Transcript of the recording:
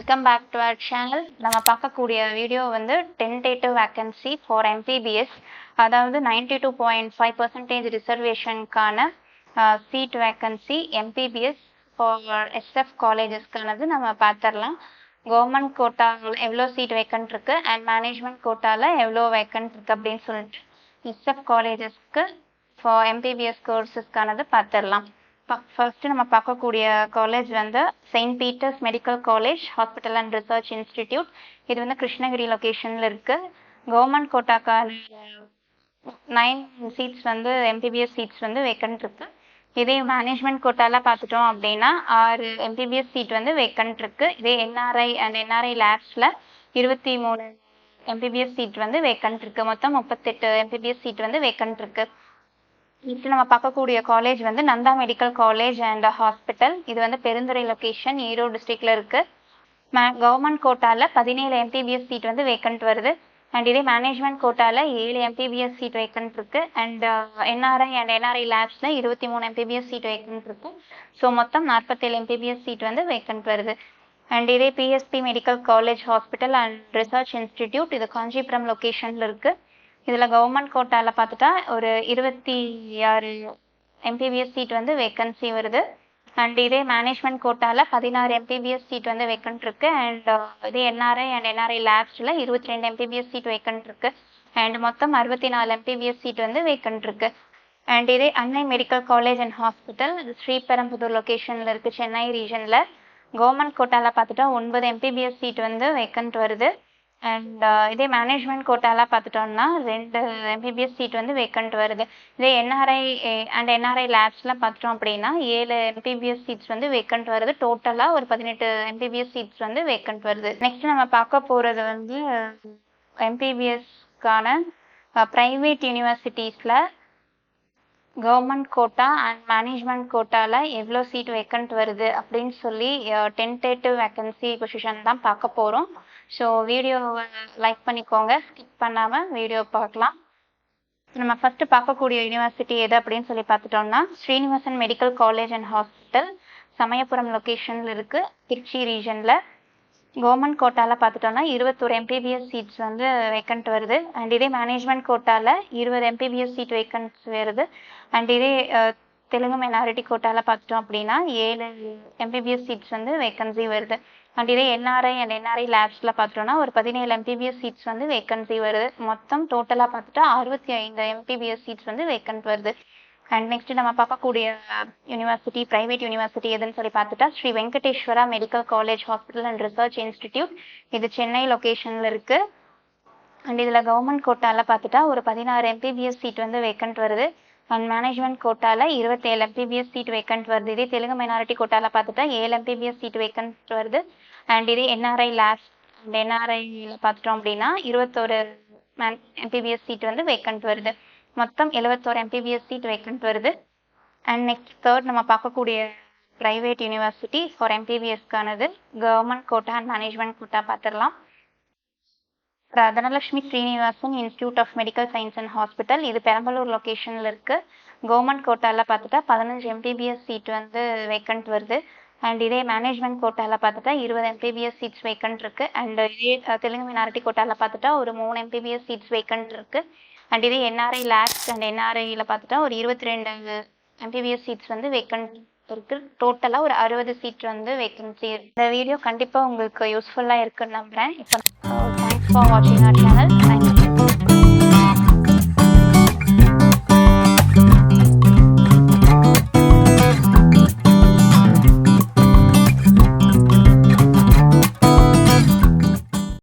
Welcome back to our channel. நம்ம பார்க்கக்கூடிய video வந்து டென்டேட்டிவ் வேக்கன்சி ஃபார் எம்பிபிஎஸ், அதாவது 92.5% ரிசர்வேஷனுக்கான seat vacancy MBBS for SF காலேஜஸ்க்கானது நம்ம பார்த்துடலாம். கவர்மெண்ட் கோட்டாவில் எவ்வளோ சீட் வேக்கன்ட் இருக்குது அண்ட் மேனேஜ்மெண்ட் கோட்டாவில் எவ்வளோ வேக்கன்ட் இருக்குது அப்படின்னு சொல்லிட்டு எஸ்எஃப் காலேஜஸ்க்கு ஃபார் எம்பிபிஎஸ் கோர்ஸஸ்க்கானது பார்த்துடலாம். ஃபர்ஸ்ட் நம்ம பார்க்கக்கூடிய காலேஜ் வந்து Saint Peter's medical college hospital and research institute. இது வந்து கிருஷ்ணகிரி லொக்கேஷனில் இருக்குது. கவர்மெண்ட் கோட்டாக்கான 9 சீட்ஸ் வந்து எம்பிபிஎஸ் சீட்ஸ் வந்து வேக்கன்ட் இருக்குது. இதே மேனேஜ்மெண்ட் கோட்டாவில் பார்த்துட்டோம் அப்படின்னா 6 எம்பிபிஎஸ் சீட் வந்து வேக்கன்ட் இருக்குது. இதே என்ஆர்ஐ அண்ட் என்ஆர்ஐ லேப்ஸில் 23 எம்பிபிஎஸ் சீட் வந்து வேக்கன்ட் இருக்குது. மொத்தம் 38 எம்பிபிஎஸ் சீட் வந்து வேக்கன்ட் இருக்குது. இப்போ நம்ம பார்க்கக்கூடிய காலேஜ் வந்து Nanda medical college and hospital. இது வந்து பெருந்துறை லொக்கேஷன், ஈரோடு டிஸ்ட்ரிக்டில் இருக்குது. கவர்மெண்ட் கோட்டாவில் 17 எம்பிபிஎஸ் சீட் வந்து வேக்கன்ட் வருது. அண்ட் இதே மேனேஜ்மெண்ட் கோட்டாவில் 7 எம்பிபிஎஸ் சீட் வேக்கன்ட் இருக்குது. அண்ட் என்ஆர்ஐ அண்ட் என்ஆர்ஐ லேப்ஸில் 23 எம்பிபிஎஸ் சீட் வேக்கன்ட் இருக்குது. ஸோ மொத்தம் 47 எம்பிபிஎஸ் சீட் வந்து வேக்கன்ட் வருது. அண்ட் இதே PSP medical college hospital and research institute, இது காஞ்சிபுரம் லொக்கேஷனில் இருக்குது. இதில் கவர்மெண்ட் கோட்டாவில் பார்த்துட்டா ஒரு 26 எம்பிபிஎஸ் சீட் வந்து வேக்கன்சி வருது. அண்ட் இதே மேனேஜ்மெண்ட் கோட்டாவில் 16 எம்பிபிஎஸ் சீட் வந்து வேக்கன்ட் இருக்குது. அண்ட் இதே என்ஆர்ஐ அண்ட் என்ஆர்ஐ லேப்ஸில் 22 எம்பிபிஎஸ் சீட் வேக்கன்ட் இருக்குது. அண்ட் மொத்தம் 64 எம்பிபிஎஸ் சீட் வந்து வேக்கன்ட் இருக்குது. அண்ட் இதே Annai medical college and hospital, இது ஸ்ரீபெரும்புதூர் லொக்கேஷனில் இருக்குது, சென்னை ரீஜனில். கவர்மெண்ட் கோட்டாவில் பார்த்துட்டா 9 எம்பிபிஎஸ் சீட் வந்து வேக்கன்ட் வருது. அண்ட் இதே மேனேஜ்மெண்ட் கோட்டாவில் பார்த்துட்டோம்னா 2 எம்பிபிஎஸ் சீட் வந்து வேக்கன்ட் வருது. இதே என்ஆர்ஐ அண்ட் என்ஆர்ஐ லேப்ஸில் பார்த்துட்டோம் அப்படின்னா 7 எம்பிபிஎஸ் சீட்ஸ் வந்து வேக்கன்ட் வருது. டோட்டலாக ஒரு 18 எம்பிபிஎஸ் சீட்ஸ் வந்து வேக்கன்ட் வருது. நெக்ஸ்ட் நம்ம பார்க்க போகிறது வந்து எம்பிபிஎஸ்க்கான ப்ரைவேட் யூனிவர்சிட்டிஸில் கவர்மெண்ட் கோட்டா அண்ட் மேனேஜ்மெண்ட் கோட்டாவில் எவ்வளோ சீட் வேக்கன்ட் வருது அப்படின்னு சொல்லி டென்டேட்டிவ் வேக்கன்சி பொசிஷன் தான் பார்க்க போகிறோம். ஸோ வீடியோவை லைக் பண்ணிக்கோங்க, ஸ்கிப் பண்ணாமல் வீடியோ பார்க்கலாம். நம்ம ஃபஸ்ட்டு பார்க்கக்கூடிய யூனிவர்சிட்டி எது அப்படின்னு சொல்லி பார்த்துட்டோம்னா Srinivasan medical college and hospital, Samayapuram லொக்கேஷனில் இருக்குது, திருச்சி ரீஜனில். கவர்மெண்ட் கோட்டாவில் பார்த்துட்டோம்னா 21 எம்பிபிஎஸ் சீட்ஸ் வந்து வேக்கன்ட் வருது. அண்ட் இதே மேனேஜ்மெண்ட் கோட்டாவில் 20 எம்பிபிஎஸ் சீட் வேக்கன்ட்ஸ் வருது. அண்ட் இதே தெலுங்கு மைனாரிட்டி கோட்டாவில் பார்த்துட்டோம் அப்படின்னா 7 எம்பிபிஎஸ் சீட்ஸ் வந்து வேக்கன்சி வருது. அண்ட் இதே என்ஆர்ஐ அண்ட் என்ஆர்ஐ லேப்ஸில் பார்த்துட்டோம்னா ஒரு 17 எம்பிபிஎஸ் சீட்ஸ் வந்து வேக்கன்சி வருது. மொத்தம் டோட்டலாக பார்த்துட்டா 65 எம்பிபிஎஸ் சீட்ஸ் வந்து வேக்கன்ட் வருது. அண்ட் நெக்ஸ்ட் நம்ம பார்க்கக்கூடிய யூனிவர்சிட்டி ப்ரைவேட் யூனிவர்சிட்டி எதுன்னு சொல்லி பார்த்துட்டா Sri Venkateswara medical college hospital and research institute, இது சென்னை லொக்கேஷனில் இருக்குது. அண்ட் இதில் கவர்மெண்ட் கோட்டாவில் பார்த்துட்டா ஒரு 16 எம்பிபிஎஸ் சீட் வந்து வேக்கன்ட் வருது. அண்ட் மேனேஜ்மெண்ட் கோட்டாவில் 27 எம்பிபிஎஸ் சீட் வேக்கன்ட் வருது. இதே தெலுங்கு மைனாரிட்டி கோட்டாவில் பார்த்துட்டா 7 எம்பிபிஎஸ் சீட் வேக்கன்ட் வருது. அண்ட் இதே என்ஆர்ஐ லேப்ஸ் அண்ட் என்ஆர்ஐயில் பார்த்துட்டோம் அப்படின்னா 21 எம்பிபிஎஸ் சீட் வந்து வேக்கன்ட் வருது. மொத்தம் 71 எம்பிபிஎஸ் சீட் வேக்கன்ட் வருது. அண்ட் நெக்ஸ்ட் தேர்ட் நம்ம பார்க்கக்கூடிய ப்ரைவேட் யூனிவர்சிட்டி ஃபார் எம்பிபிஎஸ்க்கானது government quota and management quota பார்த்துடலாம். Dhanalakshmi Srinivasan institute of medical science and hospital, இது பெரம்பலூர் லொக்கேஷனில் இருக்குது. கவர்மெண்ட் கோட்டாவில் பார்த்துட்டா 15 எம்பிபிஎஸ் சீட் வந்து வேக்கன்ட் வருது. அண்ட் இதே மேனேஜ்மெண்ட் கோட்டாவில் பார்த்துட்டா 20 எம்பிபிஎஸ் சீட்ஸ் வேக்கன்ட் இருக்குது. அண்ட் இதே தெலுங்கு மைனாரிட்டி கோட்டாவில் பார்த்துட்டா ஒரு 3 எம்பிபிஎஸ் சீட்ஸ் வேக்கன்ட் இருக்குது. அண்ட் இதே என்ஆர்ஐ லேப்ஸ் அண்ட் என்ஆர்ஐயில் பார்த்துட்டா ஒரு 22 எம்பிபிஎஸ் சீட்ஸ் வந்து வேக்கன்ட் இருக்குது. டோட்டலாக ஒரு 60 சீட் வந்து வேக்கன்சி. இந்த வீடியோ கண்டிப்பாக உங்களுக்கு யூஸ்ஃபுல்லாக இருக்குன்னு நம்புகிறேன். இப்போ தேங்க்ஸ் ஃபார் வாட்சிங் அவர் சேனல்.